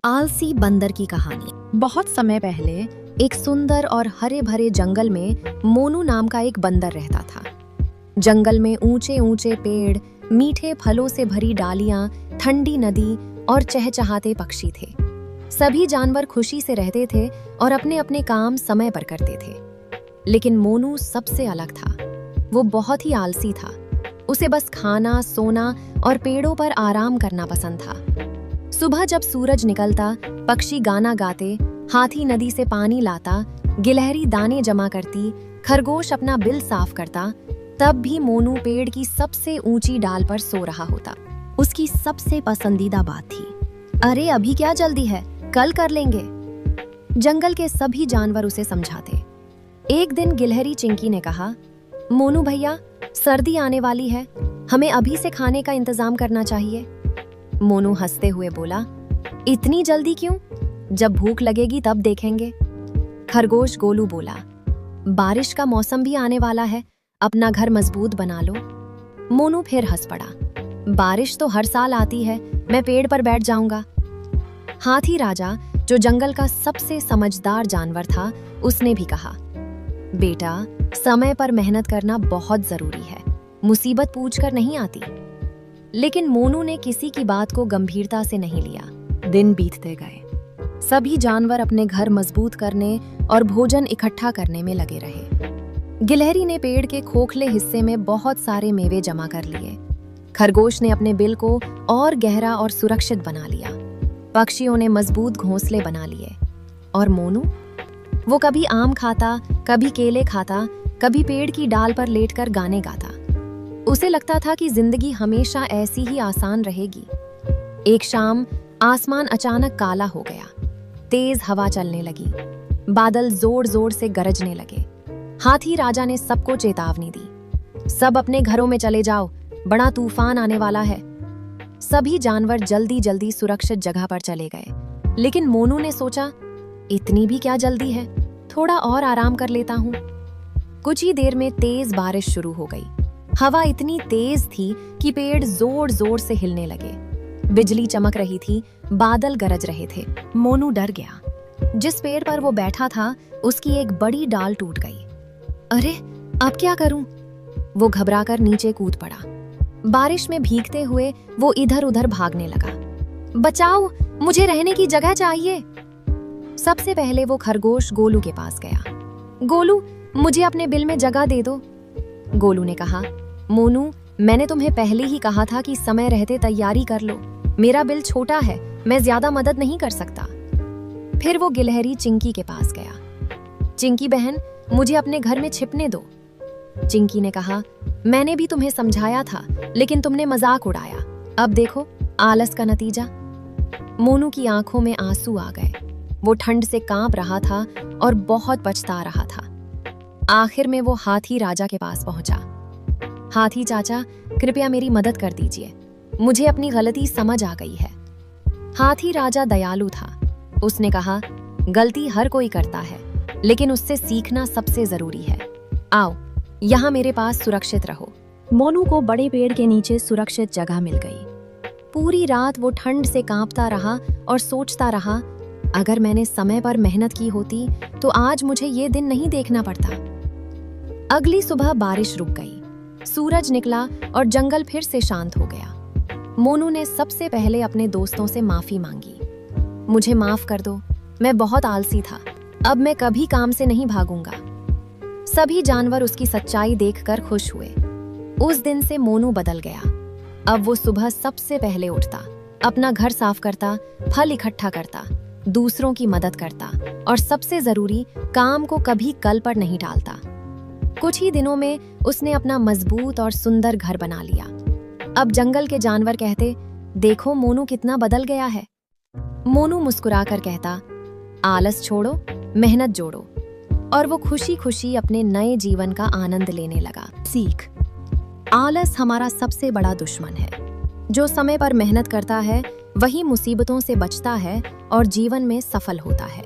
आलसी बंदर की कहानी। बहुत समय पहले एक सुंदर और हरे भरे जंगल में मोनू नाम का एक बंदर रहता था। जंगल में ऊंचे ऊंचे पेड़, मीठे फलों से भरी डालियां, ठंडी नदी और चहचहाते पक्षी थे। सभी जानवर खुशी से रहते थे और अपने अपने काम समय पर करते थे। लेकिन मोनू सबसे अलग था। वो बहुत ही आलसी था। उसे बस खाना, सोना और पेड़ों पर आराम करना पसंद था। सुबह जब सूरज निकलता, पक्षी गाना गाते, हाथी नदी से पानी लाता, गिलहरी दाने जमा करती, खरगोश अपना बिल साफ करता, तब भी मोनू पेड़ की सबसे ऊंची डाल पर सो रहा होता। उसकी सबसे पसंदीदा बात थी, अरे अभी क्या जल्दी है, कल कर लेंगे। जंगल के सभी जानवर उसे समझाते। एक दिन गिलहरी चिंकी ने कहा, मोनू भैया, सर्दी आने वाली है, हमें अभी से खाने का इंतजाम करना चाहिए। मोनू हंसते हुए बोला, इतनी जल्दी क्यों? जब भूख लगेगी तब देखेंगे। खरगोश गोलू बोला, बारिश का मौसम भी आने वाला है, अपना घर मजबूत बना लो। मोनू फिर हंस पड़ा, बारिश तो हर साल आती है, मैं पेड़ पर बैठ जाऊंगा। हाथी राजा, जो जंगल का सबसे समझदार जानवर था, उसने भी कहा, बेटा, समय पर मेहनत करना बहुत जरूरी है, मुसीबत पूछकर नहीं आती। लेकिन मोनू ने किसी की बात को गंभीरता से नहीं लिया। दिन बीतते गए। सभी जानवर अपने घर मजबूत करने और भोजन इकट्ठा करने में लगे रहे। गिलहरी ने पेड़ के खोखले हिस्से में बहुत सारे मेवे जमा कर लिए। खरगोश ने अपने बिल को और गहरा और सुरक्षित बना लिया। पक्षियों ने मजबूत घोंसले बना लिए। और मोनू, वो कभी आम खाता, कभी केले खाता, कभी पेड़ की डाल पर लेटकर गाने गाता। उसे लगता था कि जिंदगी हमेशा ऐसी ही आसान रहेगी। एक शाम आसमान अचानक काला हो गया। तेज हवा चलने लगी। बादल जोर जोर से गरजने लगे। हाथी राजा ने सबको चेतावनी दी, सब अपने घरों में चले जाओ, बड़ा तूफान आने वाला है। सभी जानवर जल्दी जल्दी सुरक्षित जगह पर चले गए। लेकिन मोनू ने सोचा, इतनी भी क्या जल्दी है, थोड़ा और आराम कर लेता हूँ। कुछ ही देर में तेज बारिश शुरू हो गई। हवा इतनी तेज थी कि पेड़ जोर जोर से हिलने लगे। बिजली चमक रही थी, बादल गरज रहे थे। मोनू डर गया। जिस पेड़ पर वो बैठा था, उसकी एक बड़ी डाल टूट गई। अरे, अब क्या करूं? वो घबराकर नीचे कूद पड़ा। बारिश में भीगते हुए वो इधर उधर भागने लगा। बचाओ, मुझे रहने की जगह चाहिए। सबसे पहले वो खरगोश गोलू के पास गया। गोलू, मुझे अपने बिल में जगह दे दो। गोलू ने कहा, मोनू, मैंने तुम्हें पहले ही कहा था कि समय रहते तैयारी कर लो। मेरा बिल छोटा है, मैं ज्यादा मदद नहीं कर सकता। फिर वो गिलहरी चिंकी के पास गया। चिंकी बहन, मुझे अपने घर में छिपने दो। चिंकी ने कहा, मैंने भी तुम्हें समझाया था, लेकिन तुमने मजाक उड़ाया। अब देखो आलस का नतीजा। मोनू की आंखों में आंसू आ गए। वो ठंड से कांप रहा था और बहुत पछता रहा था। आखिर में वो हाथी राजा के पास पहुंचा। हाथी चाचा, कृपया मेरी मदद कर दीजिए, मुझे अपनी गलती समझ आ गई है। हाथी राजा दयालु था। उसने कहा, गलती हर कोई करता है, लेकिन उससे सीखना सबसे जरूरी है। आओ, यहाँ मेरे पास सुरक्षित रहो। मोनू को बड़े पेड़ के नीचे सुरक्षित जगह मिल गई। पूरी रात वो ठंड से कांपता रहा और सोचता रहा, अगर मैंने समय पर मेहनत की होती तो आज मुझे ये दिन नहीं देखना पड़ता। अगली सुबह बारिश रुक गई। सूरज निकला और जंगल फिर से शांत हो गया। मोनू ने सबसे पहले अपने दोस्तों से माफी मांगी। मुझे माफ कर दो, मैं बहुत आलसी था, अब मैं कभी काम से नहीं भागूंगा। सभी जानवर उसकी सच्चाई देखकर खुश हुए। उस दिन से मोनू बदल गया। अब वो सुबह सबसे पहले उठता, अपना घर साफ करता, फल इकट्ठा करता, दूसरों की मदद करता और सबसे जरूरी, काम को कभी कल पर नहीं टालता। कुछ ही दिनों में उसने अपना मजबूत और सुंदर घर बना लिया। अब जंगल के जानवर कहते, देखो मोनू कितना बदल गया है। मोनू मुस्कुराकर कहता, आलस छोड़ो, मेहनत जोड़ो। और वो खुशी खुशी अपने नए जीवन का आनंद लेने लगा। सीख, आलस हमारा सबसे बड़ा दुश्मन है। जो समय पर मेहनत करता है, वही मुसीबतों से बचता है और जीवन में सफल होता है।